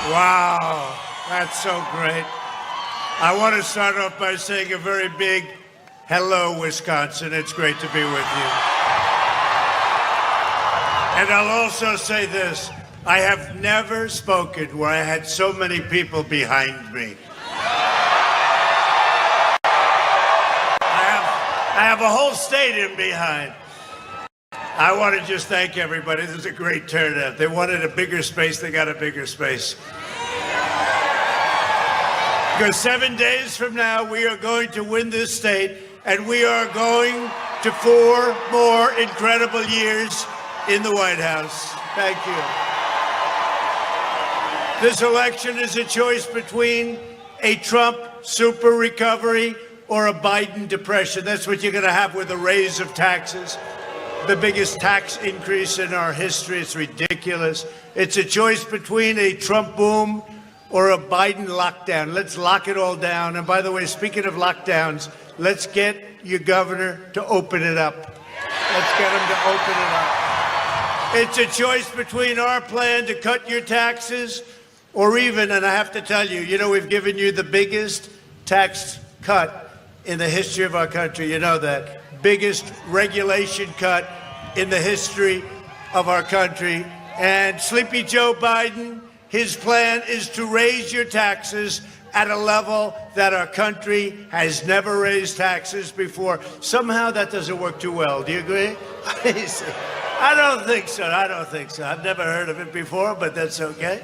Wow, that's so great. I want to start off by saying a very big hello, Wisconsin. It's great to be with you. And I'll also say this. I have never spoken where I had so many people behind me. I have a whole stadium behind. I want to just thank everybody. This is a great turnout. They wanted a bigger space. They got a bigger space. Because 7 days from now, we are going to win this state, and we are going to 4 more incredible years in the White House. Thank you. This election is a choice between a Trump super recovery or a Biden depression. That's what you're going to have with a raise of taxes. The biggest tax increase in our history. It's ridiculous. It's a choice between a Trump boom or a Biden lockdown. Let's lock it all down. And by the way, speaking of lockdowns, let's get your governor to open it up. Let's get him to open it up. It's a choice between our plan to cut your taxes or even, and I have to tell you, we've given you the biggest tax cut in the history of our country. You know that. Biggest regulation cut in the history of our country. And Sleepy Joe Biden, his plan is to raise your taxes at a level that our country has never raised taxes before. Somehow that doesn't work too well. Do you agree? I don't think so. I've never heard of it before, but that's okay.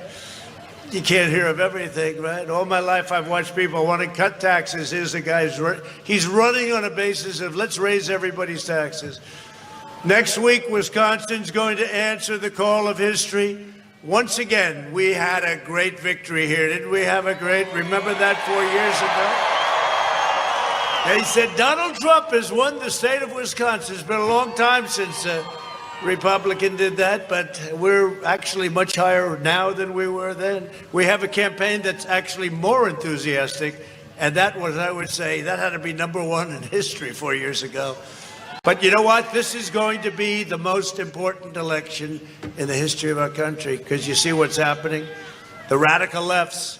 You can't hear of everything, right? All my life I've watched people want to cut taxes. Here's the guy, he's running on a basis of let's raise everybody's taxes. Next week, Wisconsin's going to answer the call of history. Once again, we had a great victory here. Didn't we have a great, remember that 4 years ago? They said Donald Trump has won the state of Wisconsin. It's been a long time since Republican did that, but we're actually much higher now than we were then. We have a campaign that's actually more enthusiastic, and that was, I would say, that had to be #1 in history 4 years ago. But you know what? This is going to be the most important election in the history of our country, because you see what's happening? The radical lefts.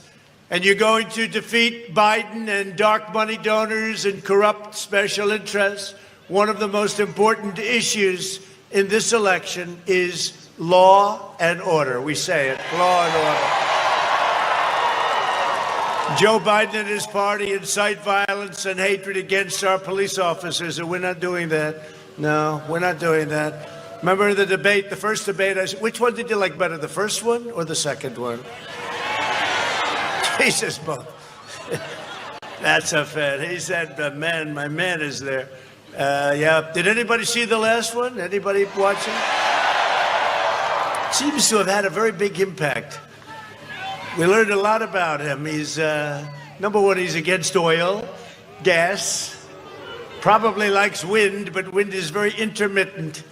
And you're going to defeat Biden and dark money donors and corrupt special interests. One of the most important issues in this election is law and order. We say it, law and order. Joe Biden and his party incite violence and hatred against our police officers, and we're not doing that. No, we're not doing that. Remember the debate, the first debate, I said, which one did you like better, the first one or the second one? He says both. That's a fan. He said, my man is there. Yeah. Did anybody see the last one? Anybody watching? Seems to have had a very big impact. We learned a lot about him. He's, number one, he's against oil, gas, probably likes wind, but wind is very intermittent.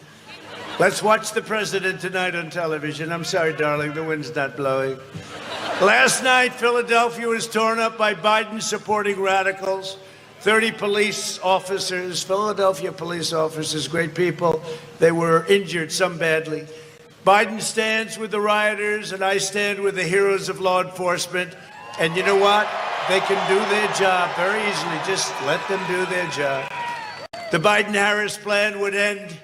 Let's watch the president tonight on television. I'm sorry, darling, the wind's not blowing. Last night, Philadelphia was torn up by Biden-supporting radicals. 30 police officers, Philadelphia police officers, great people. They were injured, some badly. Biden stands with the rioters, and I stand with the heroes of law enforcement. And you know what? They can do their job very easily. Just let them do their job. The Biden-Harris plan would end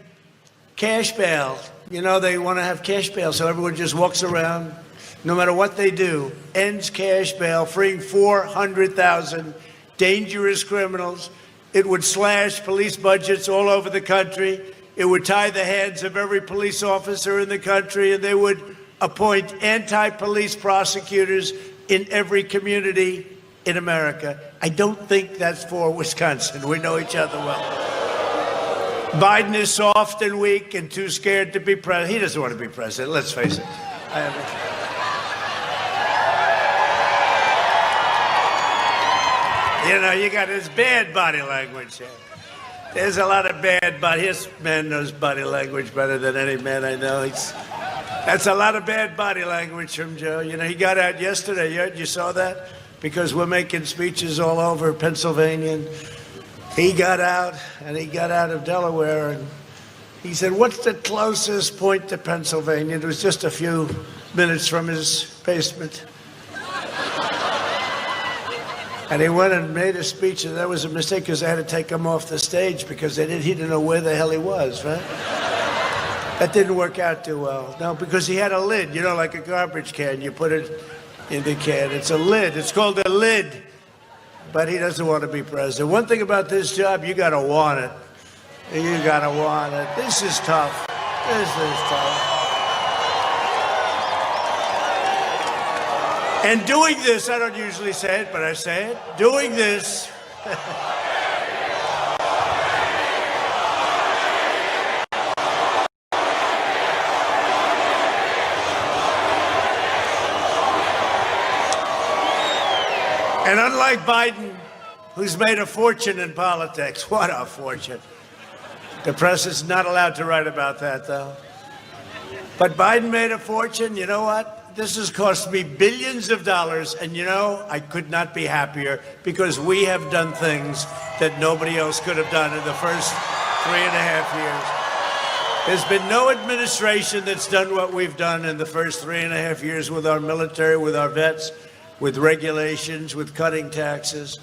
cash bail. They want to have cash bail, so everyone just walks around, no matter what they do, ends cash bail, freeing 400,000 dangerous criminals. It would slash police budgets all over the country. It would tie the hands of every police officer in the country, and they would appoint anti-police prosecutors in every community in America. I don't think that's for Wisconsin. We know each other well. Biden is soft and weak and too scared to be president. He doesn't want to be president, let's face it. You got his bad body language here. There's a lot of bad body. His man knows body language better than any man I know. That's a lot of bad body language from Joe. He got out yesterday. You saw that? Because we're making speeches all over Pennsylvania. And he got out, and he got out of Delaware, and he said, what's the closest point to Pennsylvania? It was just a few minutes from his basement. And he went and made a speech, and that was a mistake because they had to take him off the stage because he didn't know where the hell he was, right? That didn't work out too well. No, because he had a lid, like a garbage can. You put it in the can. It's a lid. It's called a lid. But he doesn't want to be president. One thing about this job, you got to want it. You got to want it. This is tough. This is tough. And doing this, I don't usually say it, but I say it. Doing this. And unlike Biden, who's made a fortune in politics, what a fortune. The press is not allowed to write about that, though. But Biden made a fortune. You know what? This has cost me billions of dollars. And, I could not be happier because we have done things that nobody else could have done in the first 3.5 years. There's been no administration that's done what we've done in the first 3.5 years with our military, with our vets, with regulations, with cutting taxes.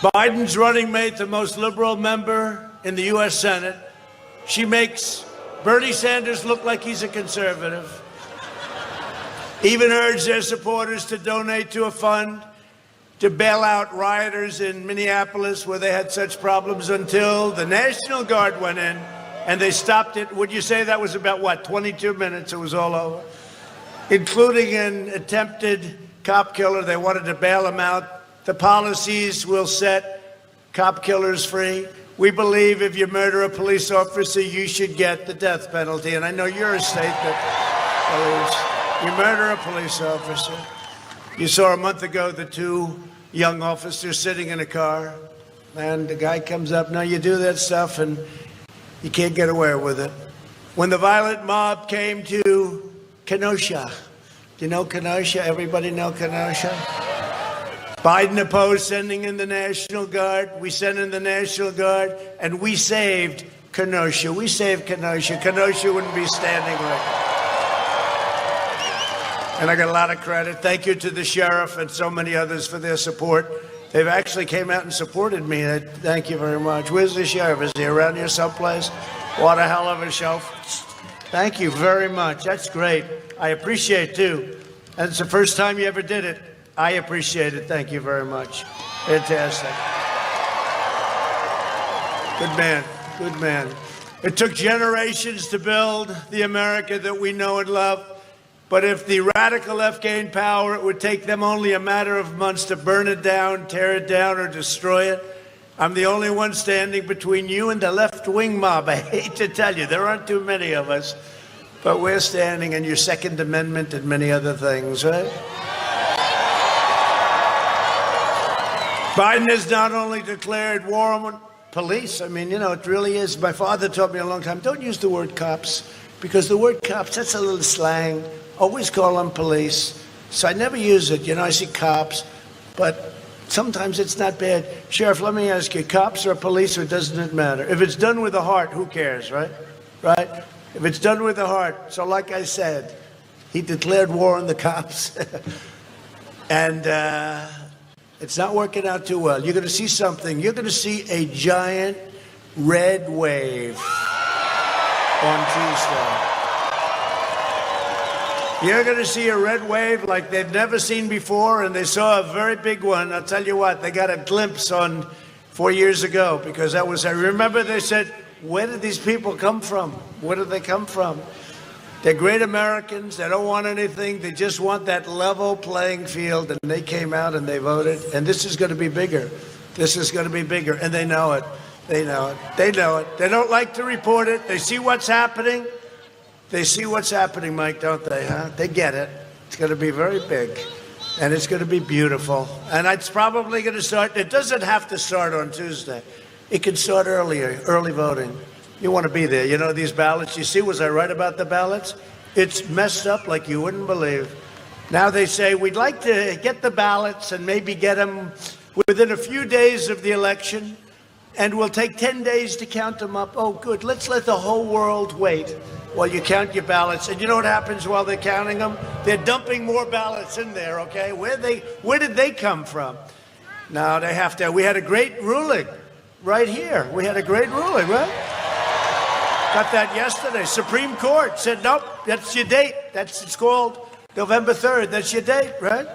Biden's running mate the most liberal member in the U.S. Senate. She makes Bernie Sanders look like he's a conservative. Even urged their supporters to donate to a fund to bail out rioters in Minneapolis where they had such problems until the National Guard went in and they stopped it. Would you say that was about, 22 minutes? It was all over. Including an attempted cop killer. They wanted to bail him out. The policies will set cop killers free. We believe if you murder a police officer, you should get the death penalty. And I know you're a state that believes you murder a police officer. You saw a month ago the two young officers sitting in a car, and the guy comes up, no, you do that stuff, and you can't get away with it. When the violent mob came to Kenosha, do you know Kenosha? Everybody know Kenosha? Biden opposed sending in the National Guard. We sent in the National Guard, and we saved Kenosha. We saved Kenosha. Kenosha wouldn't be standing like that. And I got a lot of credit. Thank you to the sheriff and so many others for their support. They've actually came out and supported me. Thank you very much. Where's the sheriff? Is he around here someplace? What a hell of a show. Thank you very much. That's great. I appreciate it, too. And it's the first time you ever did it. I appreciate it. Thank you very much. Fantastic. Good man. Good man. It took generations to build the America that we know and love. But if the radical left gained power, it would take them only a matter of months to burn it down, tear it down, or destroy it. I'm the only one standing between you and the left-wing mob. I hate to tell you, there aren't too many of us. But we're standing in your Second Amendment and many other things, right? Biden has not only declared war on police. I mean, it really is. My father taught me a long time, don't use the word cops, because the word cops, that's a little slang. Always call them police. So I never use it. I see cops, but sometimes it's not bad. Sheriff, let me ask you, cops or police, or doesn't it matter? If it's done with the heart, who cares, right? Right? If it's done with the heart. So like I said, he declared war on the cops. And it's not working out too well. You're going to see something. You're going to see a giant red wave on Tuesday. You're going to see a red wave like they've never seen before, and they saw a very big one. I'll tell you what, they got a glimpse on 4 years ago, because that was, I remember they said, where did these people come from? Where did they come from? They're great Americans. They don't want anything. They just want that level playing field, and they came out and they voted, and this is going to be bigger. This is going to be bigger, and they know it. They know it. They know it. They don't like to report it. They see what's happening. They see what's happening, Mike, don't they, huh? They get it. It's going to be very big, and it's going to be beautiful. And it's probably going to start. It doesn't have to start on Tuesday. It can start earlier, early voting. You want to be there. These ballots, you see, was I right about the ballots? It's messed up like you wouldn't believe. Now they say, we'd like to get the ballots and maybe get them within a few days of the election, and we'll take 10 days to count them up. Oh, good. Let's let the whole world wait while you count your ballots. And you know what happens while they're counting them? They're dumping more ballots in there, okay? Where did they come from? No, they have to. We had a great ruling right here. We had a great ruling, right? Got that yesterday. Supreme Court said, nope, that's your date. It's called November 3rd. That's your date, right?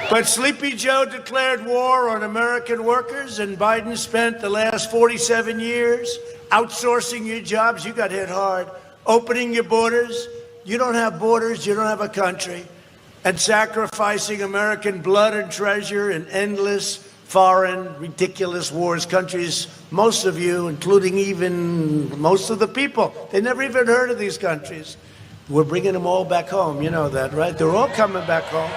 But Sleepy Joe declared war on American workers, and Biden spent the last 47 years outsourcing your jobs. You got hit hard. Opening your borders. You don't have borders. You don't have a country. And sacrificing American blood and treasure in endless, foreign, ridiculous wars. Countries, most of you, including even most of the people, they never even heard of these countries. We're bringing them all back home. You know that, right? They're all coming back home.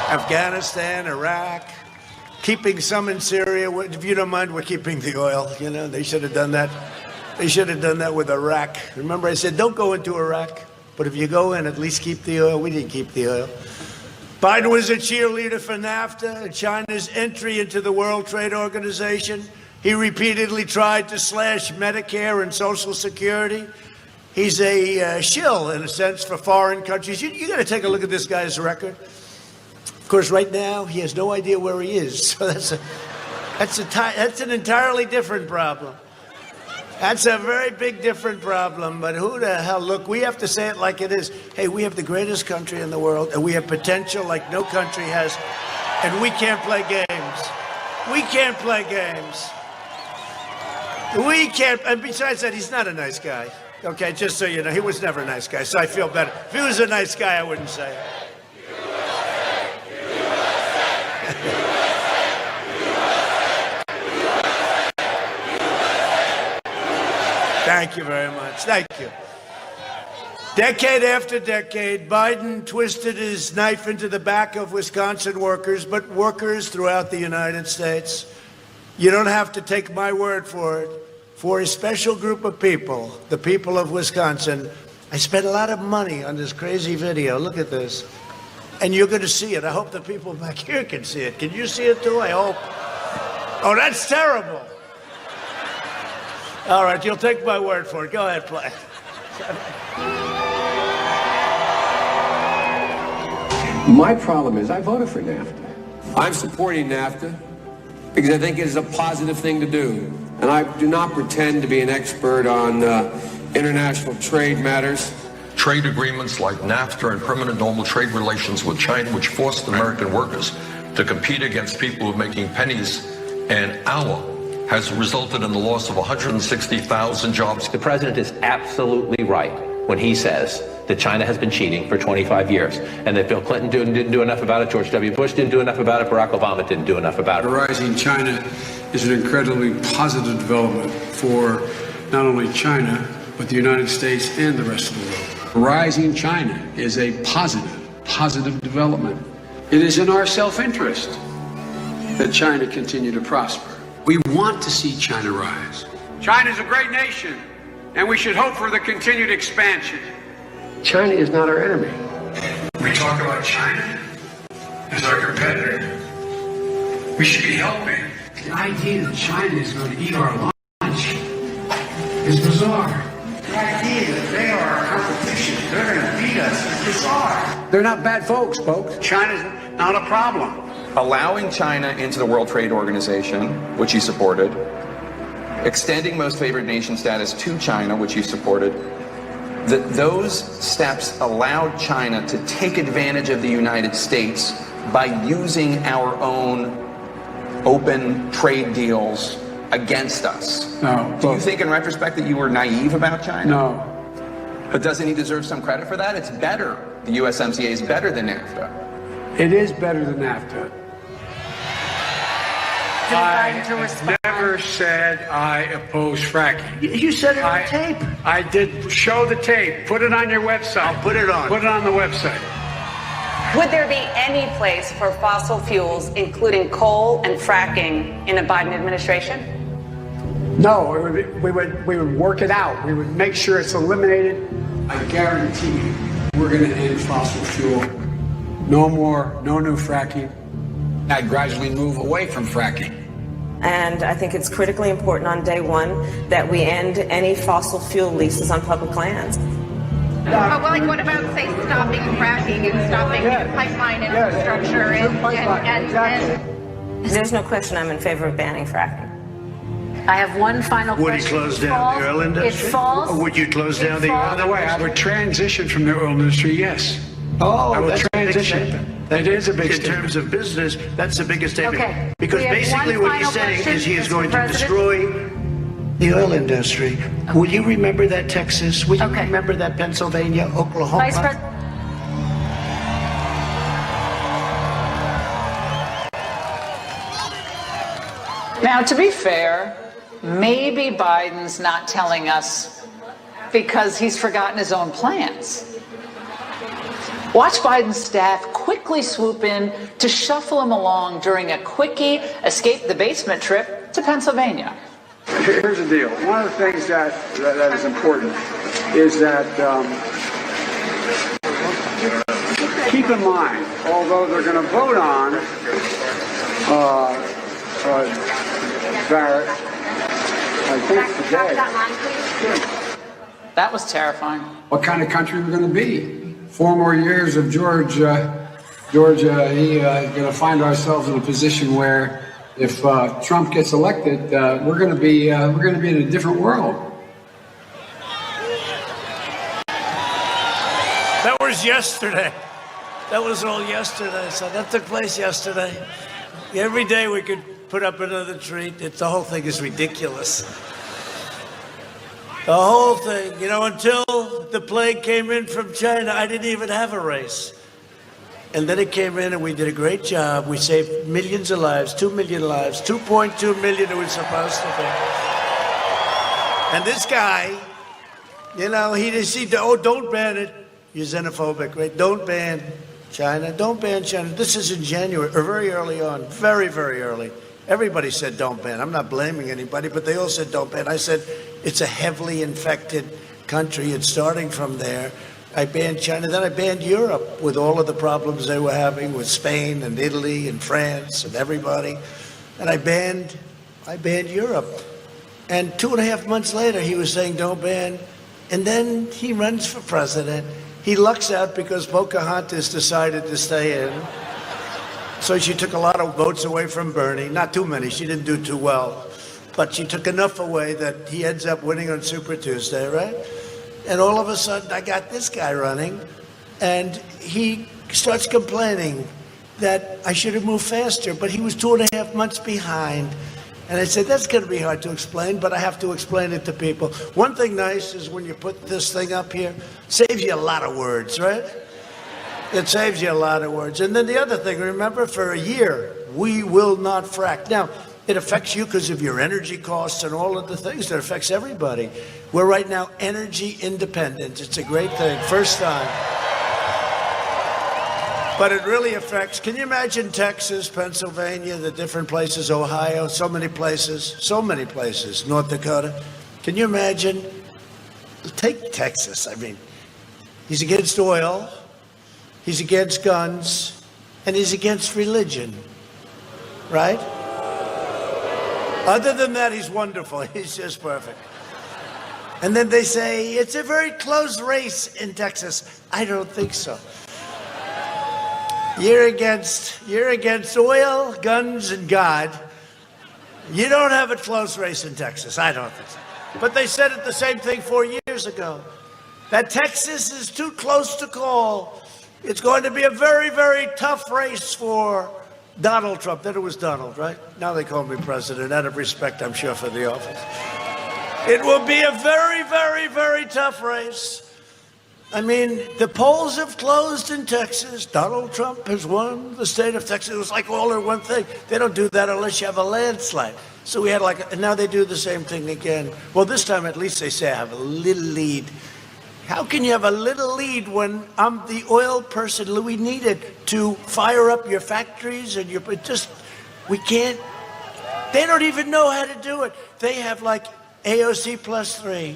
Afghanistan, Iraq, keeping some in Syria. If you don't mind, we're keeping the oil. You know, they should have done that. They should have done that with Iraq. Remember, I said, don't go into Iraq. But if you go in, at least keep the oil. We didn't keep the oil. Biden was a cheerleader for NAFTA and China's entry into the World Trade Organization. He repeatedly tried to slash Medicare and Social Security. He's a shill, in a sense, for foreign countries. You got to take a look at this guy's record. Of course, right now, he has no idea where he is. So that's an entirely different problem. That's a very big, different problem. But who the hell? Look, we have to say it like it is. Hey, we have the greatest country in the world, and we have potential like no country has, and we can't play games. We can't play games. We can't. And besides that, he's not a nice guy. Okay, just so you know, he was never a nice guy, so I feel better. If he was a nice guy, I wouldn't say it. Thank you very much. Thank you. Decade after decade, Biden twisted his knife into the back of Wisconsin workers, but workers throughout the United States. You don't have to take my word for it. For a special group of people, the people of Wisconsin, I spent a lot of money on this crazy video. Look at this. And you're going to see it. I hope the people back here can see it. Can you see it too? I hope. Oh, that's terrible. All right, you'll take my word for it. Go ahead, play. My problem is I voted for NAFTA. I'm supporting NAFTA because I think it is a positive thing to do. And I do not pretend to be an expert on international trade matters. Trade agreements like NAFTA and permanent normal trade relations with China, which forced American workers to compete against people who are making pennies an hour, has resulted in the loss of 160,000 jobs. The president is absolutely right when he says that China has been cheating for 25 years and that Bill Clinton didn't do enough about it, George W. Bush didn't do enough about it, Barack Obama didn't do enough about it. Rising China is an incredibly positive development for not only China, but the United States and the rest of the world. Rising China is a positive development. It is in our self-interest that China continue to prosper. We want to see China rise. China is a great nation, and we should hope for the continued expansion. China is not our enemy. We talk about China as our competitor. We should be helping. The idea that China is going to eat our lunch is bizarre. The idea that they are our competition, they're going to beat us, is bizarre. They're not bad folks. China's not a problem. Allowing China into the World Trade Organization, which he supported, extending most favored nation status to China, which he supported, those steps allowed China to take advantage of the United States by using our own open trade deals against us. No. Do you think in retrospect that you were naive about China? No. But doesn't he deserve some credit for that? It's better. The USMCA is better than NAFTA. It is better than NAFTA. I never said I oppose fracking. You said it on tape. I did. Show the tape. Put it on your website. I'll put it on. Put it on the website. Would there be any place for fossil fuels, including coal and fracking, in a Biden administration? No, we would work it out. We would make sure it's eliminated. I guarantee you, we're going to end fossil fuel. No more, no new fracking. I'd gradually move away from fracking. And I think it's critically important on day one that we end any fossil fuel leases on public lands. Well, like, what about, say, stopping fracking and stopping pipeline infrastructure and There's no question I'm in favor of banning fracking. I have one final question. Would he close down the oil industry? It falls. Or would you close down the oil By the way, I would transition from the oil industry, yes. Oh, I will that's a big transition. statement. That is a big In statement. terms of business, that's the biggest statement. Okay. Because We have basically one what he's final saying question, is he is Mr. going to President. destroy the oil industry. Will you remember that Texas? Will you Okay. remember that Pennsylvania, Oklahoma? Vice President. Now, to be fair, maybe Biden's not telling us because he's forgotten his own plans. Watch Biden's staff quickly swoop in to shuffle him along during a quickie escape the basement trip to Pennsylvania. Here's the deal. One of the things that is important is that keep in mind, although they're going to vote on Barrett, I think today. That was terrifying. What kind of country we're going to be? 4 more years of Georgia, going to find ourselves in a position where, if Trump gets elected, we're going to be in a different world. That was yesterday. That was all yesterday. So that took place yesterday. Every day we could put up another treat. The whole thing is ridiculous. The whole thing, until the plague came in from China, I didn't even have a race. And then it came in and we did a great job. We saved millions of lives, 2 million lives, 2.2 million it was supposed to be. And this guy, don't ban it. You're xenophobic, right? Don't ban China. Don't ban China. This is in January, or very early on, very, very early. Everybody said don't ban. I'm not blaming anybody, but they all said don't ban. I said it's a heavily infected country. It's starting from there. I banned China. Then I banned Europe with all of the problems they were having with Spain and Italy and France and everybody. And I banned Europe. And 2.5 months later, he was saying don't ban. And then he runs for president. He lucks out because Pocahontas decided to stay in. So she took a lot of votes away from Bernie. Not too many. She didn't do too well. But she took enough away that he ends up winning on Super Tuesday, right? And all of a sudden, I got this guy running, and he starts complaining that I should have moved faster, but he was 2.5 months behind. And I said, that's going to be hard to explain, but I have to explain it to people. One thing nice is when you put this thing up here, saves you a lot of words, right? It saves you a lot of words. And then the other thing, remember, for a year, we will not frack. Now, it affects you because of your energy costs and all of the things. That affects everybody. We're right now energy independent. It's a great thing. First time. But it really affects, can you imagine Texas, Pennsylvania, the different places, Ohio, so many places, North Dakota. Can you imagine? Take Texas. I mean, he's against oil. He's against guns, and he's against religion, right? Other than that, he's wonderful. He's just perfect. And then they say, it's a very close race in Texas. I don't think so. You're against oil, guns, and God. You don't have a close race in Texas. I don't think so. But they said it the same thing 4 years ago, that Texas is too close to call. It's going to be a very, very tough race for Donald Trump. Then it was Donald, right? Now they call me president, out of respect, I'm sure, for the office. It will be a very, very, very tough race. I mean, the polls have closed in Texas. Donald Trump has won the state of Texas. It was like all in one thing. They don't do that unless you have a landslide. So we had and now they do the same thing again. Well, this time at least they say I have a little lead. How can you have a little lead when I'm the oil person we needed to fire up your factories and we can't, they don't even know how to do it. They have like AOC +3.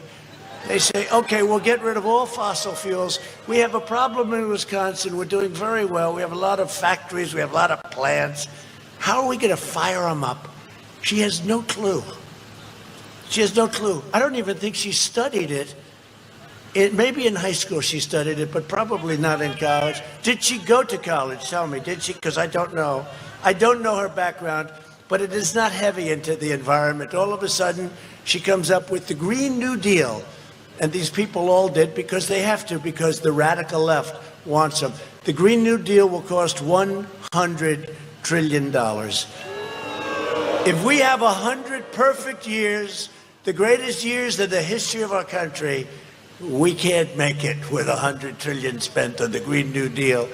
They say, okay, we'll get rid of all fossil fuels. We have a problem in Wisconsin. We're doing very well. We have a lot of factories. We have a lot of plants. How are we going to fire them up? She has no clue. She has no clue. I don't even think she studied it Maybe in high school she studied it, but probably not in college. Did she go to college? Tell me, did she? Because I don't know. I don't know her background, but it is not heavy into the environment. All of a sudden, she comes up with the Green New Deal. And these people all did because they have to, because the radical left wants them. The Green New Deal will cost $100 trillion. If we have 100 perfect years, the greatest years in the history of our country, we can't make it with $100 trillion spent on the Green New Deal.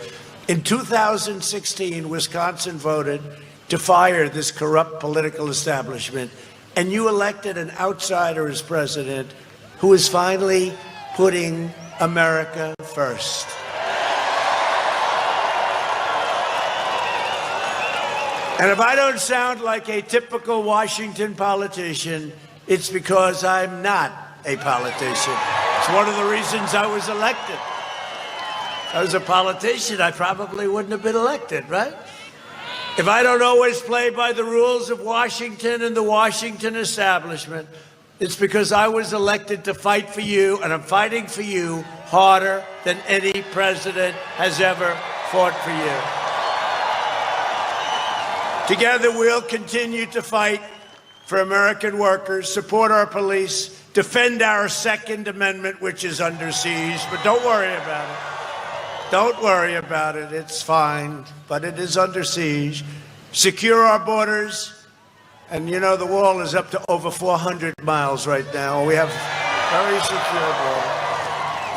In 2016, Wisconsin voted to fire this corrupt political establishment, and you elected an outsider as president who is finally putting America first. And if I don't sound like a typical Washington politician, it's because I'm not a politician. It's one of the reasons I was elected. If I was a politician, I probably wouldn't have been elected, right? If I don't always play by the rules of Washington and the Washington establishment, it's because I was elected to fight for you, and I'm fighting for you harder than any president has ever fought for you. Together, we'll continue to fight for American workers, support our police, defend our Second Amendment, which is under siege. But don't worry about it. Don't worry about it. It's fine, but it is under siege. Secure our borders. And, you know, the wall is up to over 400 miles right now. We have very secure border.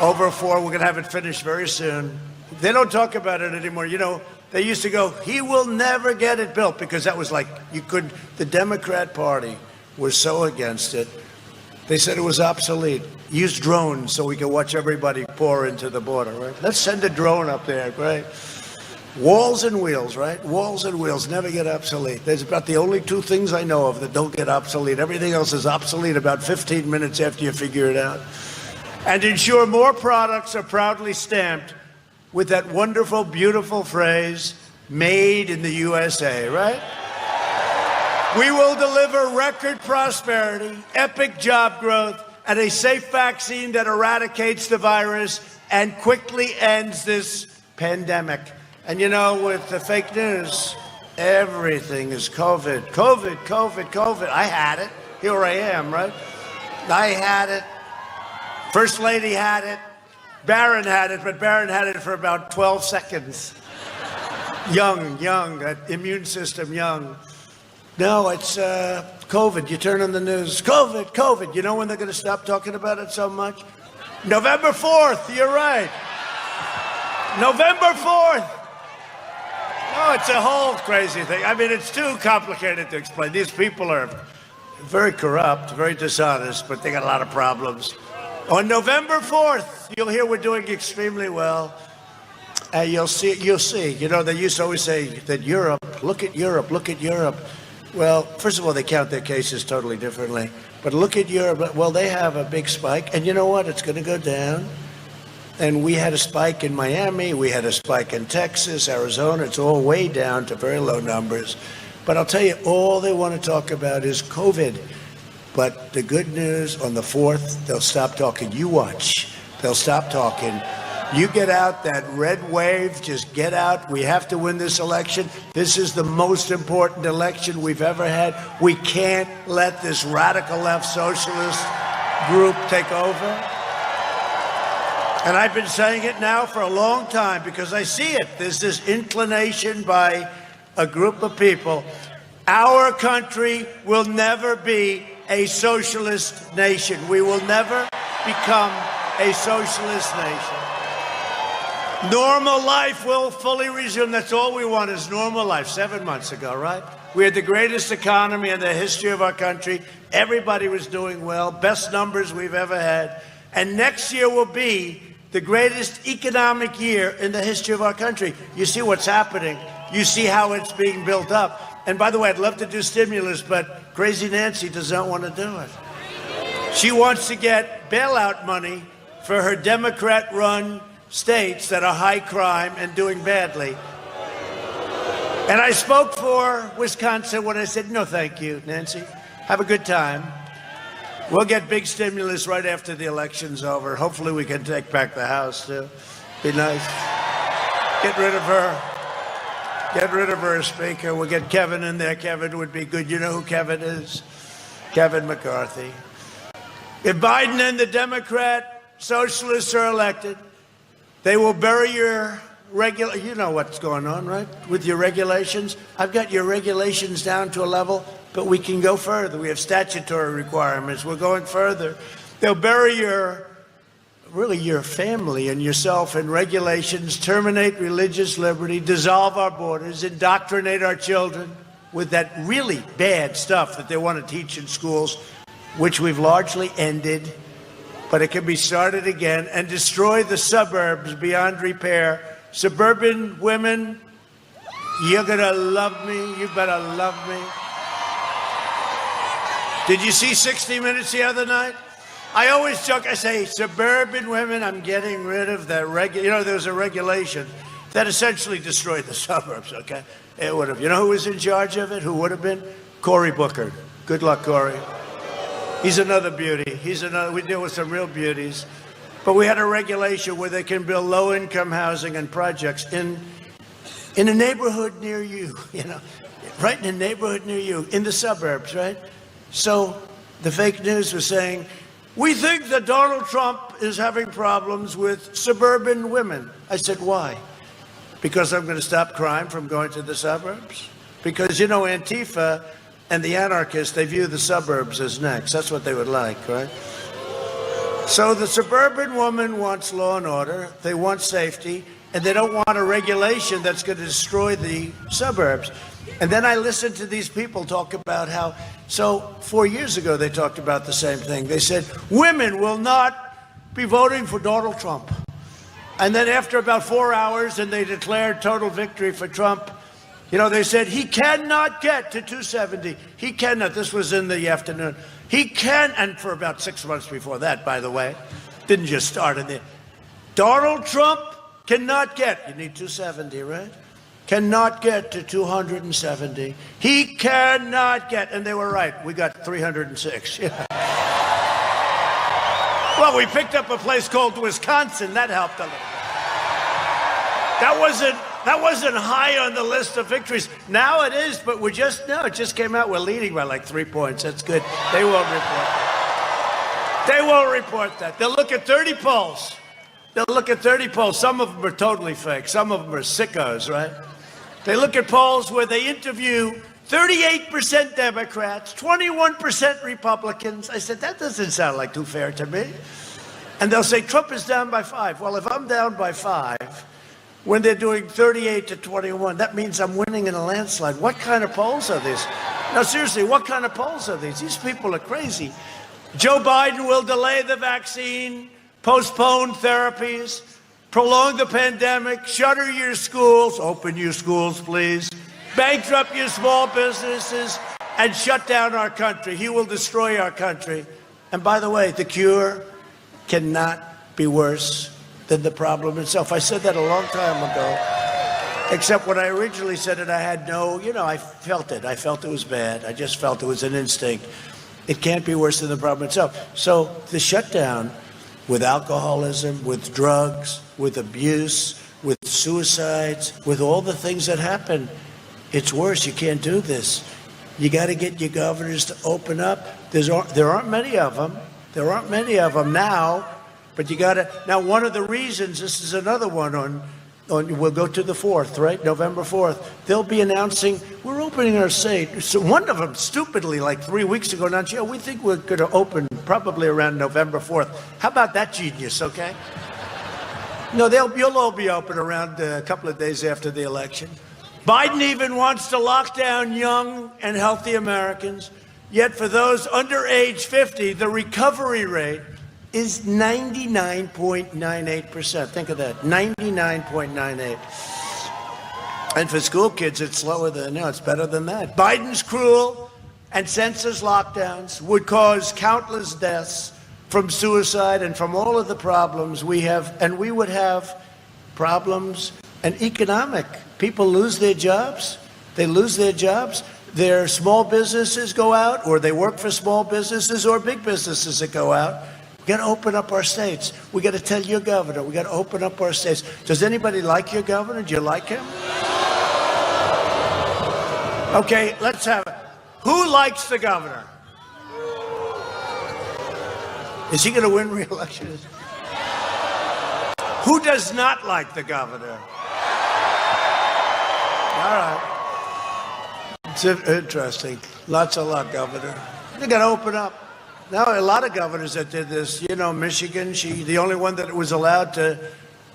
Over 4, we're going to have it finished very soon. They don't talk about it anymore. You know, they used to go, he will never get it built, because that was like, the Democrat Party was so against it. They said it was obsolete. Use drones so we can watch everybody pour into the border, right? Let's send a drone up there, right? Walls and wheels, right? Walls and wheels never get obsolete. There's about the only 2 things I know of that don't get obsolete. Everything else is obsolete about 15 minutes after you figure it out. And ensure more products are proudly stamped with that wonderful, beautiful phrase, made in the USA, right? We will deliver record prosperity, epic job growth, and a safe vaccine that eradicates the virus and quickly ends this pandemic. And you know, with the fake news, everything is COVID. COVID, COVID, COVID. I had it. Here I am, right? I had it. First Lady had it. Barron had it, but Barron had it for about 12 seconds. Young, that immune system, young. No, it's COVID. You turn on the news, COVID, COVID. You know when they're going to stop talking about it so much? November 4th, you're right. November 4th. Oh, it's a whole crazy thing. I mean, it's too complicated to explain. These people are very corrupt, very dishonest, but they got a lot of problems. On November 4th, you'll hear we're doing extremely well. You'll see. You know, they used to always say that Europe, look at Europe, look at Europe. Well, first of all, they count their cases totally differently. But look at Europe. Well, they have a big spike. And you know what? It's going to go down. And we had a spike in Miami. We had a spike in Texas, Arizona. It's all way down to very low numbers. But I'll tell you, all they want to talk about is COVID. But the good news, on the 4th, they'll stop talking. You watch. They'll stop talking. You get out that red wave. Just get out. We have to win this election. This is the most important election we've ever had. We can't let this radical left socialist group take over. And I've been saying it now for a long time because I see it. There's this inclination by a group of people. Our country will never be a socialist nation. We will never become a socialist nation. Normal life will fully resume. That's all we want is normal life. 7 months ago, right? We had the greatest economy in the history of our country. Everybody was doing well. Best numbers we've ever had. And next year will be the greatest economic year in the history of our country. You see what's happening. You see how it's being built up. And by the way, I'd love to do stimulus, but Crazy Nancy does not want to do it. She wants to get bailout money for her Democrat-run states that are high crime and doing badly. And I spoke for Wisconsin when I said, no, thank you, Nancy. Have a good time. We'll get big stimulus right after the election's over. Hopefully we can take back the House, too. Be nice. Get rid of her. Get rid of her, Speaker. We'll get Kevin in there. Kevin would be good. You know who Kevin is? Kevin McCarthy. If Biden and the Democrat socialists are elected, they will bury your you know what's going on, right? With your regulations. I've got your regulations down to a level, but we can go further. We have statutory requirements. We're going further. They'll bury your family and yourself in regulations, terminate religious liberty, dissolve our borders, indoctrinate our children with that really bad stuff that they want to teach in schools, which we've largely ended, but it can be started again, and destroy the suburbs beyond repair. Suburban women, you're going to love me. You better love me. Did you see 60 Minutes the other night? I always joke, I say, suburban women, I'm getting rid of that there's a regulation that essentially destroyed the suburbs, okay? It would have. You know who was in charge of it? Who would have been? Cory Booker. Good luck, Cory. He's another beauty. We deal with some real beauties. But we had a regulation where they can build low-income housing and projects in a neighborhood near you, right in a neighborhood near you, in the suburbs, right? So the fake news was saying, we think that Donald Trump is having problems with suburban women. I said, why? Because I'm going to stop crime from going to the suburbs? Because, Antifa and the anarchists, they view the suburbs as next. That's what they would like, right? So the suburban woman wants law and order, they want safety, and they don't want a regulation that's going to destroy the suburbs. And then I listened to these people talk about how, 4 years ago they talked about the same thing. They said, women will not be voting for Donald Trump. And then after about 4 hours, and they declared total victory for Trump, they said, he cannot get to 270. He cannot. This was in the afternoon. He can, and for about 6 months before that, by the way, didn't just start in there. Donald Trump cannot get, you need 270, right? Cannot get to 270. He cannot get, and they were right. We got 306. Yeah. Well, we picked up a place called Wisconsin. That helped a little. That wasn't high on the list of victories. Now it is, but it just came out. We're leading by like 3 points. That's good. They won't report that. They won't report that. They'll look at 30 polls. Some of them are totally fake. Some of them are sickos, right? They look at polls where they interview 38% Democrats, 21% Republicans. I said, that doesn't sound like too fair to me. And they'll say, Trump is down by 5. Well, if I'm down by 5, when they're doing 38 to 21, that means I'm winning in a landslide. What kind of polls are these? No, seriously, what kind of polls are these? These people are crazy. Joe Biden will delay the vaccine, postpone therapies, prolong the pandemic, shutter your schools, open your schools, please, bankrupt your small businesses, and shut down our country. He will destroy our country. And by the way, the cure cannot be worse than the problem itself. I said that a long time ago, except when I originally said it, I had I felt it. I felt it was bad. I just felt it was an instinct. It can't be worse than the problem itself. So the shutdown, with alcoholism, with drugs, with abuse, with suicides, with all the things that happen, it's worse. You can't do this. You got to get your governors to open up. There aren't many of them. There aren't many of them now. But you got to, now one of the reasons, this is another one on we'll go to the 4th, right? November 4th. They'll be announcing, we're opening our state. So one of them stupidly, like 3 weeks ago, announced, we think we're going to open probably around November 4th. How about that genius, okay? No, you'll all be open around a couple of days after the election. Biden even wants to lock down young and healthy Americans. Yet for those under age 50, the recovery rate is 99.98%. Think of that, 99.98. And for school kids, it's slower than, it's better than that. Biden's cruel and senseless lockdowns would cause countless deaths from suicide and from all of the problems we have, and we would have problems and economic. People lose their jobs. They lose their jobs. their small businesses go out, or they work for small businesses or big businesses that go out. We got to open up our states. We got to tell your governor, we got to open up our states. Does anybody like your governor? Do you like him? Okay, let's have it. Who likes the governor? Is he going to win re-election? Who does not like the governor? All right. It's interesting. Lots of luck, Governor. You got to open up. Now, a lot of governors that did this, you know, Michigan, the only one that was allowed to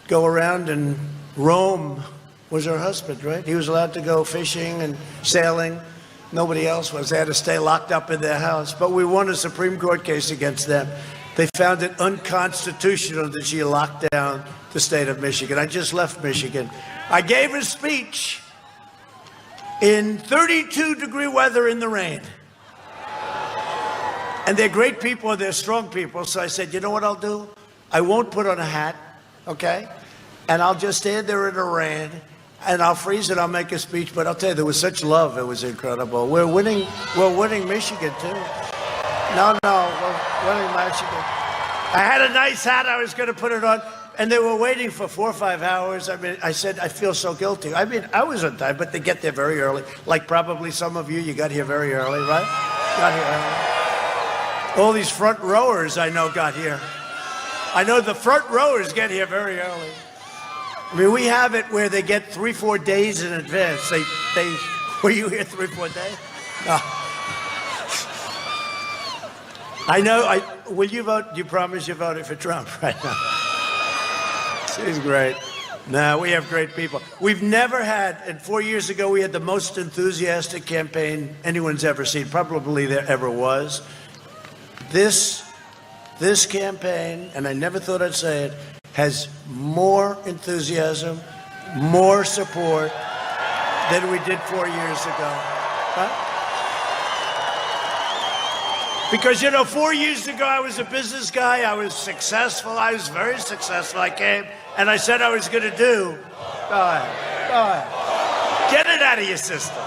go around and roam was her husband, right? He was allowed to go fishing and sailing. Nobody else was. They had to stay locked up in their house. But we won a Supreme Court case against them. They found it unconstitutional that she locked down the state of Michigan. I just left Michigan. I gave a speech in 32-degree weather in the rain. And they're great people, and they're strong people. So I said, you know what I'll do? I won't put on a hat, okay? And I'll just stand there in the rain, and I'll freeze and I'll make a speech. But I'll tell you, there was such love. It was incredible. We're winning Michigan, too. No, we're winning Michigan. I had a nice hat. I was going to put it on. And they were waiting for 4 or 5 hours. I mean, I said, I feel so guilty. I mean, I was on time, but they get there very early. Like probably some of you got here very early, right? Got here early. All these front rowers I know got here. I know the front rowers get here very early. I mean, we have it where they get 3-4 days in advance. Were you here 3-4 days? No. I know. Will you vote? You promise you voted for Trump right now? He's great. No, we have great people. We've never had, and 4 years ago, we had the most enthusiastic campaign anyone's ever seen. Probably there ever was. This campaign, and I never thought I'd say it, has more enthusiasm, more support than we did 4 years ago. Huh? Because, you know, 4 years ago, I was a business guy. I was successful. I was very successful. I came and I said I was going to do. Go ahead. Get it out of your system.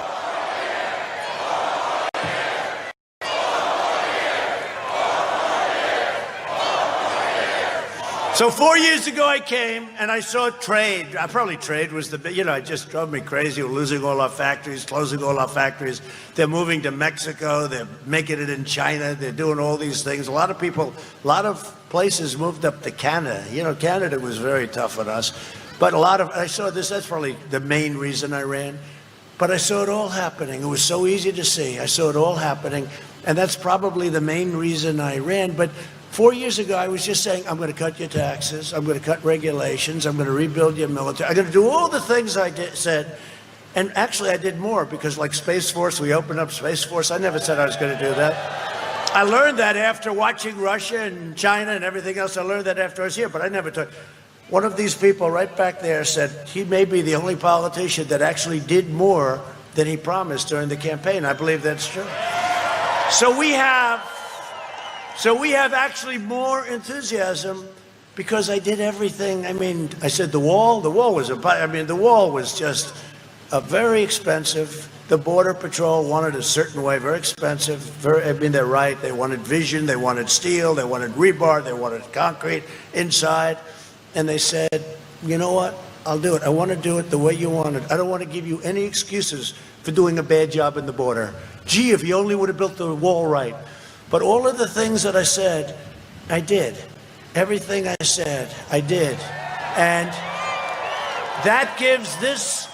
So 4 years ago, I came and I saw trade. Probably trade was it just drove me crazy. We're losing all our factories, closing all our factories. They're moving to Mexico. They're making it in China. They're doing all these things. A lot of places moved up to Canada. You know, Canada was very tough on us. But I saw this, that's probably the main reason I ran. But I saw it all happening. It was so easy to see. I saw it all happening. And that's probably the main reason I ran. But 4 years ago, I was just saying, I'm going to cut your taxes. I'm going to cut regulations. I'm going to rebuild your military. I'm going to do all the things I said. And actually, I did more because like Space Force, we opened up Space Force. I never said I was going to do that. I learned that after watching Russia and China and everything else. I learned that after I was here, but I never took. One of these people right back there said he may be the only politician that actually did more than he promised during the campaign. I believe that's true. So we have actually more enthusiasm because I did everything. I mean, I said the wall was just very expensive. The Border Patrol wanted a certain way, very expensive. They're right. They wanted vision. They wanted steel. They wanted rebar. They wanted concrete inside. And they said, you know what? I'll do it. I want to do it the way you want it. I don't want to give you any excuses for doing a bad job in the border. Gee, if you only would have built the wall right. But all of the things that I said, I did. Everything I said, I did. And that gives this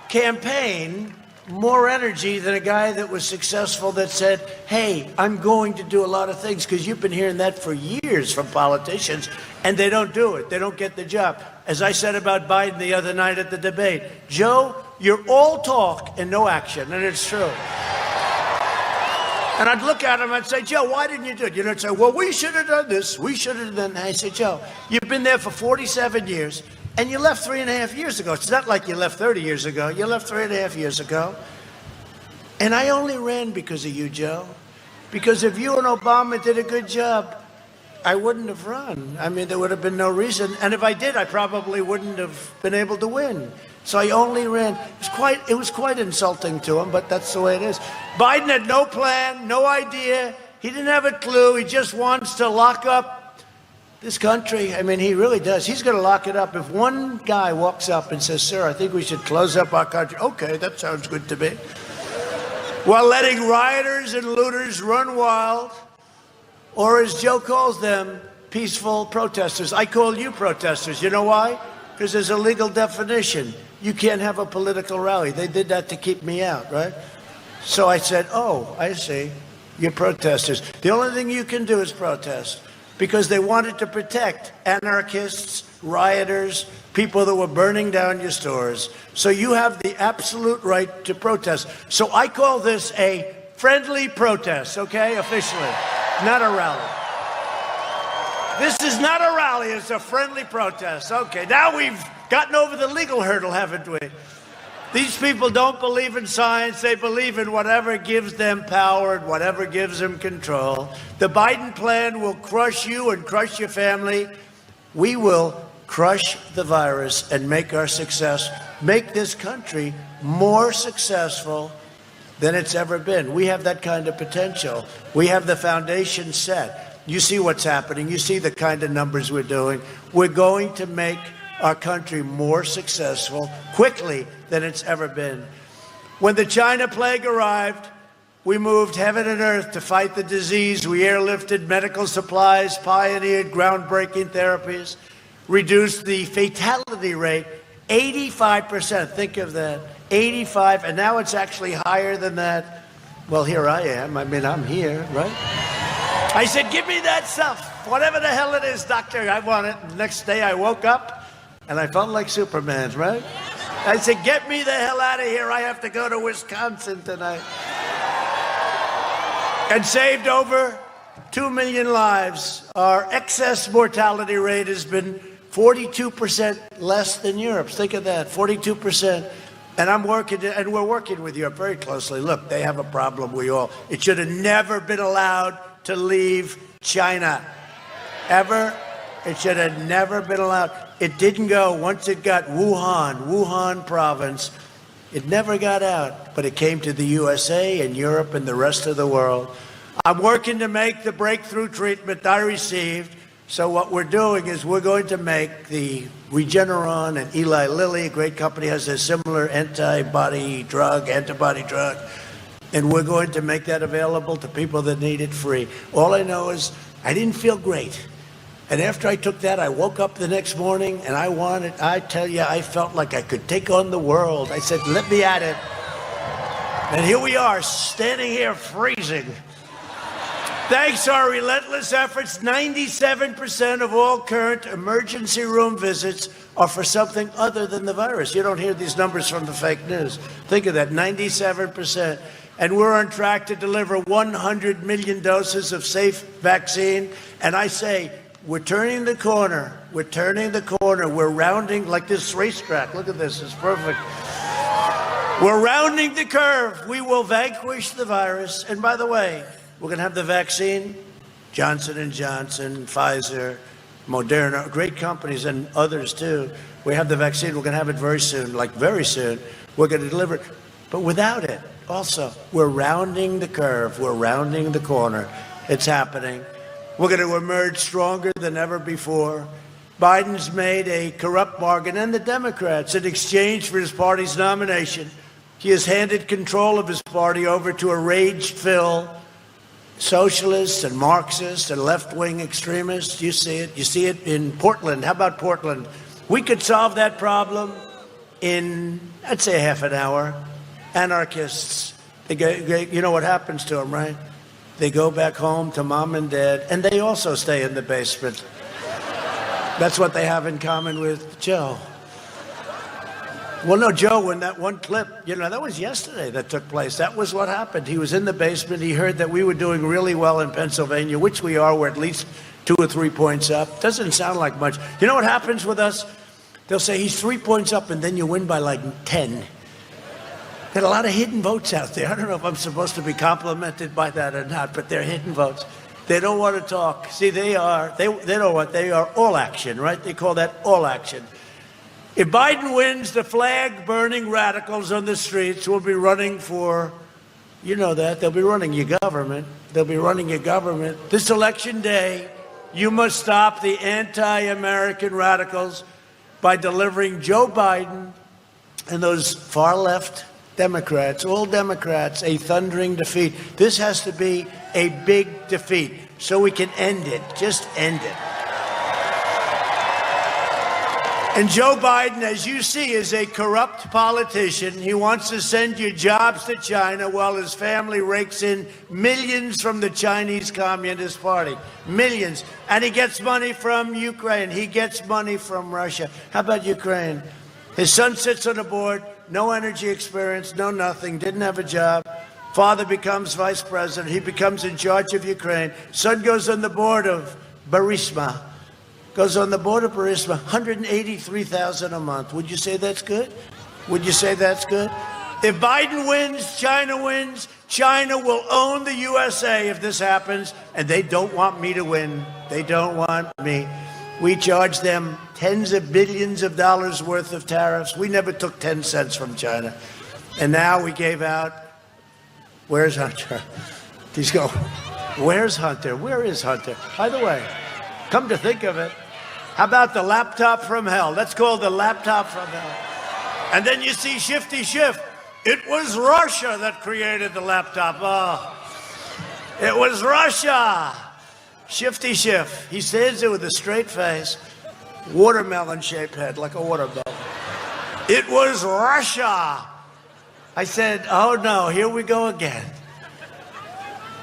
campaign more energy than a guy that was successful that said, hey, I'm going to do a lot of things, because you've been hearing that for years from politicians, and they don't do it. They don't get the job. As I said about Biden the other night at the debate, Joe, you're all talk and no action, and it's true. And I'd look at him and I'd say, Joe, why didn't you do it? You know, I'd say, well, we should have done this. We should have done that. I said, Joe, you've been there for 47 years, and you left 3.5 years ago. It's not like you left 30 years ago. You left 3.5 years ago. And I only ran because of you, Joe. Because if you and Obama did a good job, I wouldn't have run. I mean, there would have been no reason. And if I did, I probably wouldn't have been able to win. So I only ran. It was quite insulting to him, but that's the way it is. Biden had no plan, no idea. He didn't have a clue. He just wants to lock up this country. I mean, he really does. He's going to lock it up. If one guy walks up and says, sir, I think we should close up our country. Okay, that sounds good to me. While letting rioters and looters run wild, or as Joe calls them, peaceful protesters. I call you protesters. You know why? Because there's a legal definition. You can't have a political rally. They did that to keep me out, right? So I said, oh, I see. You're protesters. The only thing you can do is protest because they wanted to protect anarchists, rioters, people that were burning down your stores. So you have the absolute right to protest. So I call this a friendly protest, okay, officially, not a rally. This is not a rally, it's a friendly protest. Okay, now we've gotten over the legal hurdle, haven't we? These people don't believe in science. They believe in whatever gives them power and whatever gives them control. The Biden plan will crush you and crush your family. We will crush the virus and make this country more successful than it's ever been. We have that kind of potential. We have the foundation set. You see what's happening. You see the kind of numbers we're doing. We're going to make our country more successful quickly than it's ever been. When the China plague arrived, we moved heaven and earth to fight the disease. We airlifted medical supplies, pioneered groundbreaking therapies, reduced the fatality rate 85%. Think of that, 85, and now it's actually higher than that. Well, here I am. I mean, I'm here, right? I said, give me that stuff. Whatever the hell it is, doctor, I want it. The next day I woke up and I felt like Superman, right? I said, get me the hell out of here. I have to go to Wisconsin tonight. And saved over 2 million lives. Our excess mortality rate has been 42% less than Europe's. Think of that, 42%. And we're working with Europe very closely. Look, they have a problem, it should have never been allowed to leave China. Ever. It should have never been allowed. It didn't go. Once it got Wuhan province, it never got out, but it came to the USA and Europe and the rest of the world. I'm working to make the breakthrough treatment I received. So what we're doing is we're going to make the Regeneron and Eli Lilly, a great company, has a similar antibody drug, and we're going to make that available to people that need it free. All I know is I didn't feel great. And after I took that, I woke up the next morning and I tell you, I felt like I could take on the world. I said, let me at it. And here we are, standing here freezing. Thanks to our relentless efforts, 97% of all current emergency room visits are for something other than the virus. You don't hear these numbers from the fake news. Think of that, 97%. And we're on track to deliver 100 million doses of safe vaccine. And I say, we're turning the corner. We're turning the corner. We're rounding like this racetrack. Look at this, it's perfect. We're rounding the curve. We will vanquish the virus. And by the way, we're going to have the vaccine, Johnson & Johnson, Pfizer, Moderna, great companies and others too. We have the vaccine. We're going to have it very soon, like very soon. We're going to deliver it. But without it, also, we're rounding the curve. We're rounding the corner. It's happening. We're going to emerge stronger than ever before. Biden's made a corrupt bargain, and the Democrats, in exchange for his party's nomination. He has handed control of his party over to a rage-filled socialists and Marxists and left-wing extremists. You see it. You see it in Portland. How about Portland? We could solve that problem in, I'd say, half an hour. Anarchists, you know what happens to them, right? They go back home to mom and dad, and they also stay in the basement. That's what they have in common with Joe. Well, no, Joe, when that one clip, that was yesterday that took place. That was what happened. He was in the basement. He heard that we were doing really well in Pennsylvania, which we are. We're at least 2 or 3 points up. Doesn't sound like much. You know what happens with us? They'll say he's 3 points up, and then you win by like 10. Got a lot of hidden votes out there. I don't know if I'm supposed to be complimented by that or not, but they're hidden votes. They don't want to talk. See, they know what they are, all action, right? They call that all action. If Biden wins, the flag-burning radicals on the streets will be running for, you know that, they'll be running your government. They'll be running your government. This election day, you must stop the anti-American radicals by delivering Joe Biden and those far-left Democrats, all Democrats, a thundering defeat. This has to be a big defeat so we can end it. Just end it. And Joe Biden, as you see, is a corrupt politician. He wants to send you jobs to China while his family rakes in millions from the Chinese Communist Party. Millions. And he gets money from Ukraine. He gets money from Russia. How about Ukraine? His son sits on the board, no energy experience, no nothing, didn't have a job. Father becomes vice president. He becomes in charge of Ukraine. Son goes on the board of Burisma. Goes on the board of Burisma, $183,000 a month. Would you say that's good? Would you say that's good? If Biden wins, China will own the USA if this happens, and they don't want me to win. They don't want me. We charge them tens of billions of dollars worth of tariffs. We never took 10 cents from China. And now we gave out, where's Hunter? He's going, where's Hunter? Where is Hunter? By the way, come to think of it, how about the laptop from hell? That's called the laptop from hell. And then you see Shifty Schiff. It was Russia that created the laptop. Oh, it was Russia. Shifty Schiff. He stands there with a straight face, watermelon-shaped head, like a watermelon. It was Russia. I said, oh no, here we go again.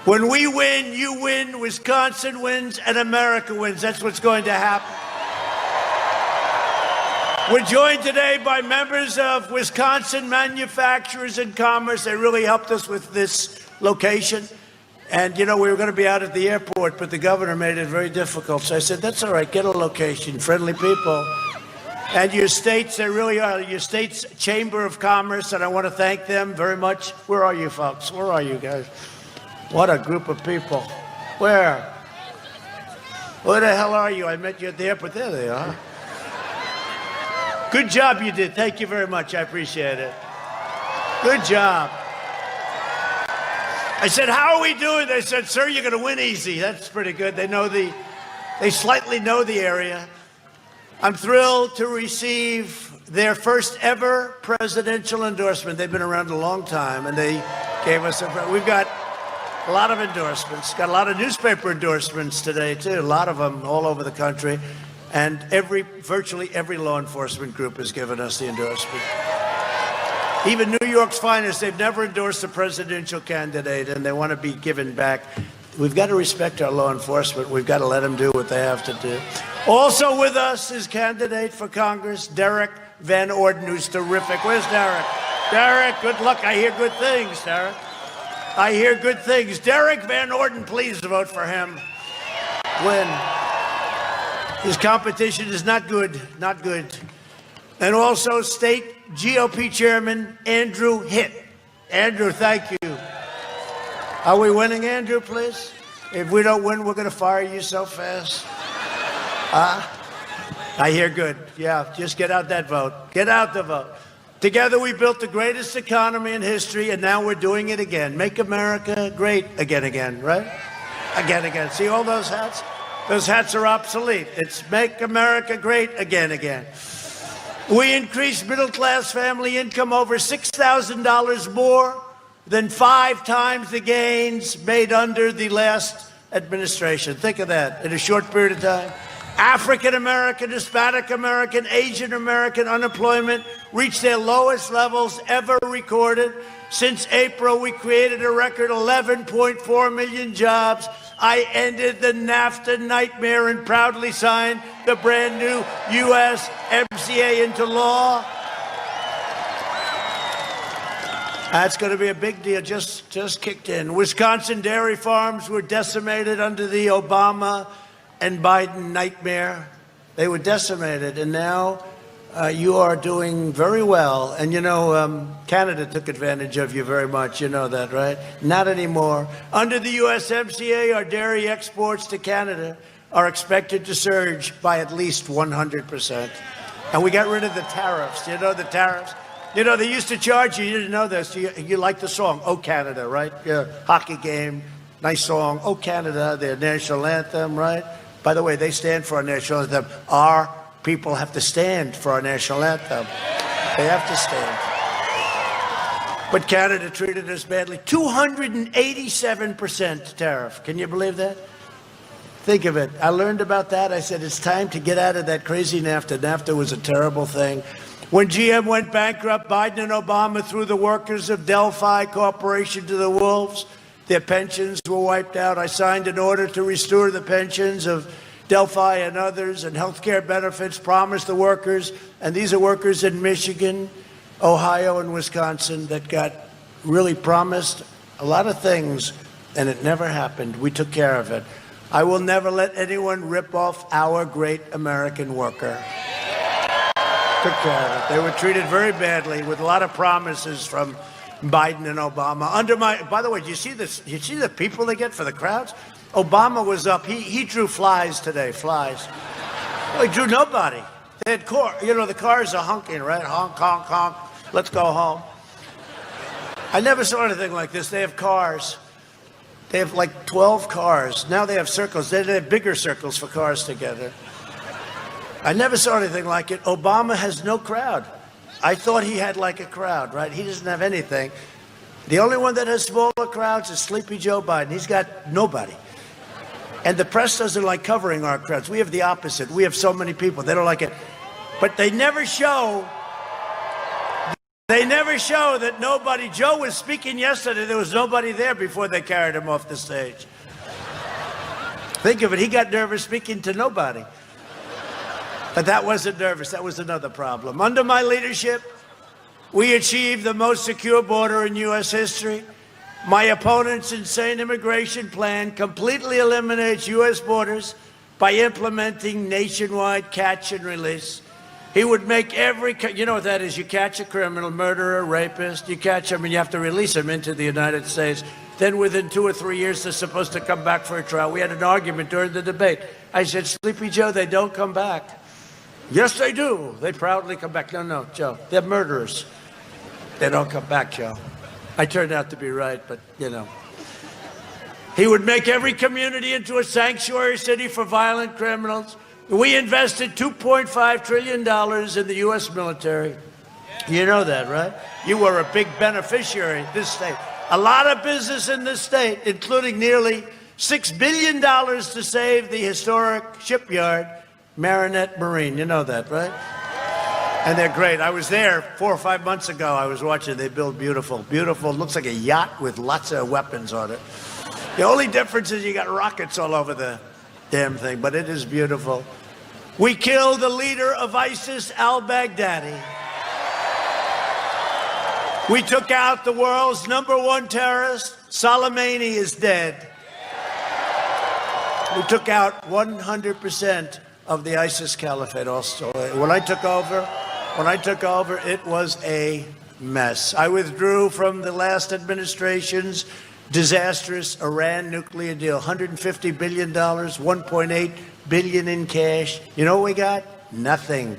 When we win, you win, Wisconsin wins, and America wins. That's what's going to happen. We're joined today by members of Wisconsin Manufacturers and Commerce. They really helped us with this location. And, you know, we were going to be out at the airport, but the governor made it very difficult. So I said, that's all right, get a location, friendly people. And your states, they really are, your state's Chamber of Commerce, and I want to thank them very much. Where are you folks? Where are you guys? What a group of people. Where? Where the hell are you? I met you at the airport. There they are. Good job you did. Thank you very much. I appreciate it. Good job. I said, how are we doing? They said, sir, you're going to win easy. That's pretty good. They slightly know the area. I'm thrilled to receive their first ever presidential endorsement. They've been around a long time, and they gave us we've got a lot of endorsements. Got a lot of newspaper endorsements today, too. A lot of them all over the country. And virtually every law enforcement group has given us the endorsement. Even New York's finest, they've never endorsed a presidential candidate, and they want to be given back. We've got to respect our law enforcement. We've got to let them do what they have to do. Also with us is candidate for Congress, Derek Van Orden, who's terrific. Where's Derek? Derek, good luck. I hear good things, Derek. I hear good things. Derek Van Orden, please vote for him. Win. His competition is not good, not good. And also state GOP Chairman Andrew Hitt. Andrew, thank you. Are we winning, Andrew, please? If we don't win, we're going to fire you so fast. I hear good. Yeah, just get out that vote. Get out the vote. Together we built the greatest economy in history, and now we're doing it again. Make America great again, right? Again. See all those hats? Those hats are obsolete. It's make America great again. We increased middle-class family income over $6,000 more than 5 times the gains made under the last administration. Think of that in a short period of time. African American, Hispanic American, Asian American unemployment reached their lowest levels ever recorded. Since April, we created a record 11.4 million jobs. I ended the NAFTA nightmare and proudly signed the brand new USMCA into law. That's going to be a big deal, just kicked in. Wisconsin dairy farms were decimated under the Obama and Biden nightmare. They were decimated, and now You are doing very well. And you know, Canada took advantage of you very much. You know that, right? Not anymore. Under the USMCA, our dairy exports to Canada are expected to surge by at least 100%. And we got rid of the tariffs. You know the tariffs? You know, they used to charge you didn't know this. You like the song, Oh Canada, right? Yeah, hockey game, nice song. Oh Canada, their national anthem, right? By the way, they stand for our national anthem. Our people have to stand for our national anthem. They have to stand. But Canada treated us badly. 287% tariff. Can you believe that? Think of it. I learned about that. I said, it's time to get out of that crazy NAFTA. NAFTA was a terrible thing. When GM went bankrupt, Biden and Obama threw the workers of Delphi Corporation to the wolves. Their pensions were wiped out. I signed an order to restore the pensions of Delphi and others, and health care benefits promised the workers, and these are workers in Michigan, Ohio, and Wisconsin that got really promised a lot of things, and it never happened. We took care of it. I will never let anyone rip off our great American worker. Took care of it. They were treated very badly with a lot of promises from Biden and Obama. By the way, do you see this? You see the people they get for the crowds? Obama was up. He drew flies today, flies. Well, he drew nobody. They had the cars are honking, right? Honk, honk, honk. Let's go home. I never saw anything like this. They have cars. They have like 12 cars. Now they have circles. They have bigger circles for cars together. I never saw anything like it. Obama has no crowd. I thought he had like a crowd, right? He doesn't have anything. The only one that has smaller crowds is Sleepy Joe Biden. He's got nobody. And the press doesn't like covering our crowds. We have the opposite. We have so many people. They don't like it. But they never show that nobody. Joe was speaking yesterday. There was nobody there before they carried him off the stage. Think of it. He got nervous speaking to nobody. But that wasn't nervous. That was another problem. Under my leadership, we achieved the most secure border in U.S. history. My opponent's insane immigration plan completely eliminates U.S. borders by implementing nationwide catch and release. He would make you know what that is? You catch a criminal, murderer, rapist, you catch them and you have to release them into the United States. Then within 2 or 3 years, they're supposed to come back for a trial. We had an argument during the debate. I said, Sleepy Joe, they don't come back. Yes, they do. They proudly come back. No, Joe, they're murderers. They don't come back, Joe. I turned out to be right, but, you know. He would make every community into a sanctuary city for violent criminals. We invested $2.5 trillion in the U.S. military. You know that, right? You were a big beneficiary in this state. A lot of business in this state, including nearly $6 billion to save the historic shipyard, Marinette Marine. You know that, right? And they're great. I was there 4 or 5 months ago. I was watching. They build beautiful. Looks like a yacht with lots of weapons on it. The only difference is you got rockets all over the damn thing, but it is beautiful. We killed the leader of ISIS, al-Baghdadi. We took out the world's #1 terrorist. Soleimani is dead. We took out 100% of the ISIS caliphate also. When I took over, it was a mess. I withdrew from the last administration's disastrous Iran nuclear deal. $150 billion, $1.8 billion in cash. You know what we got? Nothing.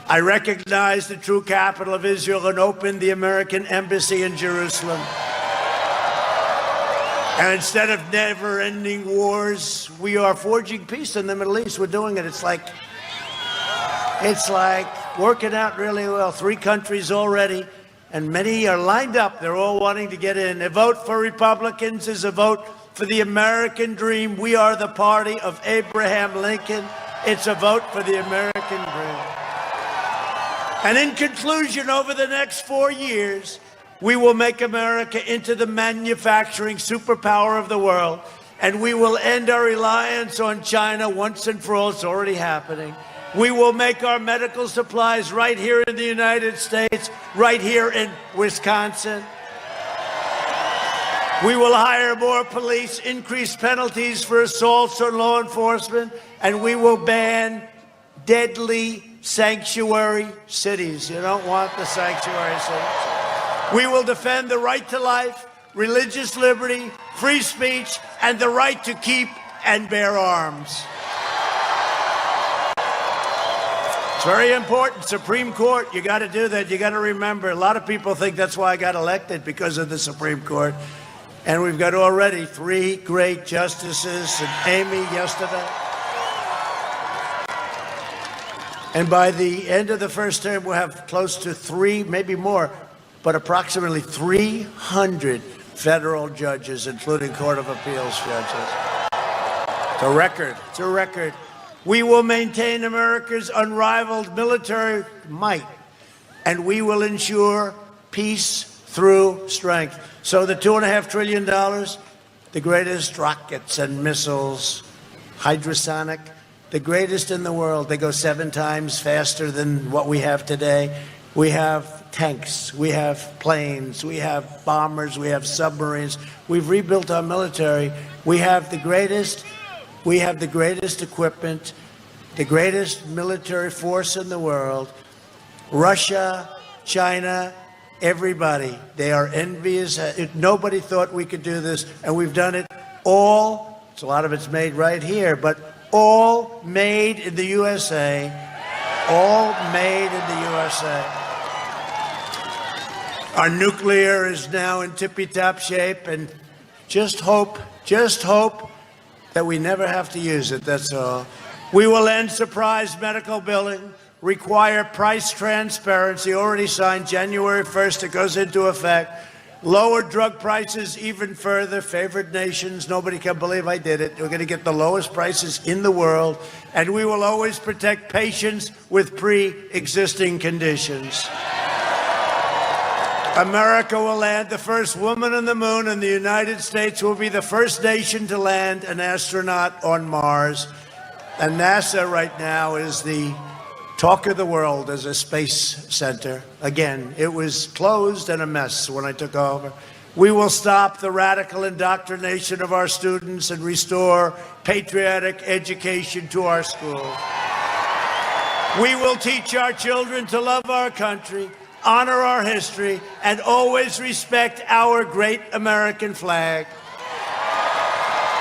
I recognized the true capital of Israel and opened the American embassy in Jerusalem. And instead of never-ending wars, we are forging peace in the Middle East. We're doing it. It's like working out really well. 3 countries already, and many are lined up. They're all wanting to get in. A vote for Republicans is a vote for the American dream. We are the party of Abraham Lincoln. It's a vote for the American dream. And in conclusion, over the next 4 years, we will make America into the manufacturing superpower of the world, and we will end our reliance on China once and for all. It's already happening. We will make our medical supplies right here in the United States, right here in Wisconsin. We will hire more police, increase penalties for assaults on law enforcement, and we will ban deadly sanctuary cities. You don't want the sanctuary cities. We will defend the right to life, religious liberty, free speech, and the right to keep and bear arms. It's very important. Supreme Court, you got to do that. You got to remember, a lot of people think that's why I got elected, because of the Supreme Court. And we've got already 3 great justices, and Amy yesterday. And by the end of the first term, we'll have close to 3, maybe more, but approximately 300 federal judges, including Court of Appeals judges. It's a record. It's a record. We will maintain America's unrivaled military might, and we will ensure peace through strength. So the $2.5 trillion, the greatest rockets and missiles, hydrosonic, the greatest in the world. They go 7 times faster than what we have today. We have tanks, we have planes, we have bombers, we have submarines. We've rebuilt our military. We have the greatest equipment, the greatest military force in the world. Russia, China, everybody, they are envious. Nobody thought we could do this, and we've done it all. A lot of it's made right here, but all made in the USA. All made in the USA. Our nuclear is now in tippy-top shape, and just hope that we never have to use it, that's all. We will end surprise medical billing, require price transparency, already signed January 1st, it goes into effect. Lower drug prices even further, favored nations, nobody can believe I did it. We're going to get the lowest prices in the world, and we will always protect patients with pre-existing conditions. America will land the first woman on the moon, and the United States will be the first nation to land an astronaut on Mars. And NASA right now is the talk of the world as a space center. Again, it was closed and a mess when I took over. We will stop the radical indoctrination of our students and restore patriotic education to our schools. We will teach our children to love our country, honor our history, and always respect our great American flag.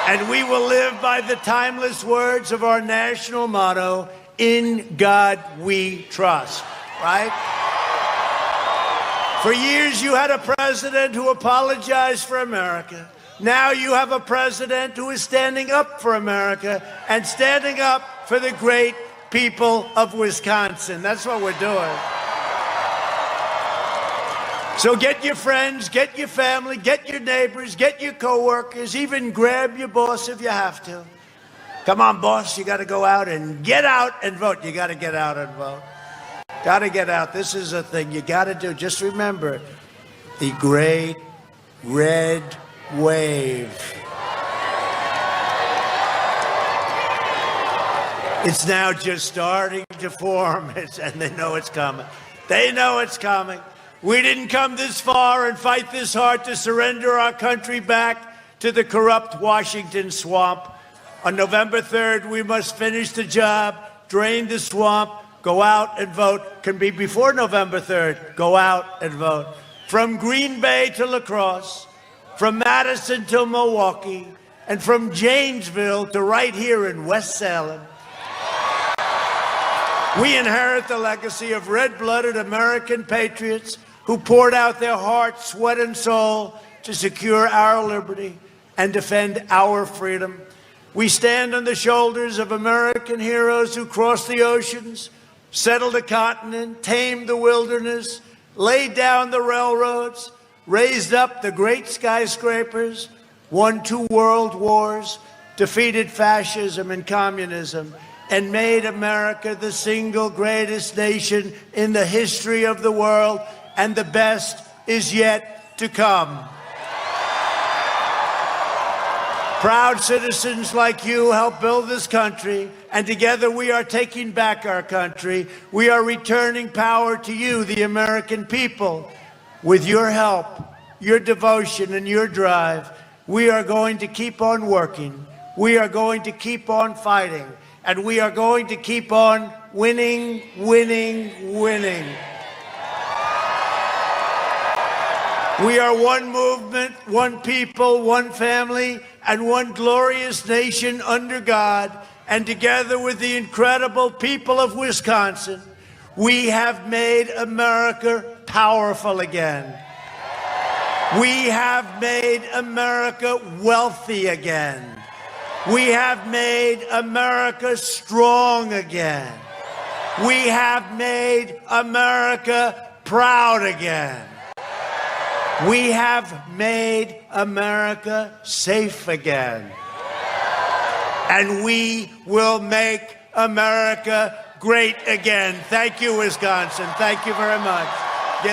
And we will live by the timeless words of our national motto, "In God we trust," right? For years you had a president who apologized for America. Now you have a president who is standing up for America and standing up for the great people of Wisconsin. That's what we're doing. So get your friends, get your family, get your neighbors, get your coworkers, even grab your boss if you have to. Come on, boss, you got to go out and vote. You got to get out and vote. Got to get out. This is a thing you got to do. Just remember the great red wave. It's now just starting to form, and they know it's coming. They know it's coming. We didn't come this far and fight this hard to surrender our country back to the corrupt Washington swamp. On November 3rd, we must finish the job, drain the swamp, go out and vote. Can be before November 3rd. Go out and vote. From Green Bay to La Crosse, from Madison to Milwaukee, and from Janesville to right here in West Salem. We inherit the legacy of red-blooded American patriots who poured out their heart, sweat, and soul to secure our liberty and defend our freedom. We stand on the shoulders of American heroes who crossed the oceans, settled a continent, tamed the wilderness, laid down the railroads, raised up the great skyscrapers, won 2 world wars, defeated fascism and communism, and made America the single greatest nation in the history of the world, and the best is yet to come. Proud citizens like you help build this country, and together we are taking back our country. We are returning power to you, the American people. With your help, your devotion, and your drive, we are going to keep on working. We are going to keep on fighting, and we are going to keep on winning, winning, winning. We are one movement, one people, one family, and one glorious nation under God. And together with the incredible people of Wisconsin, we have made America powerful again. We have made America wealthy again. We have made America strong again. We have made America proud again. We have made America safe again. And we will make America great again. Thank you, Wisconsin. Thank you very much.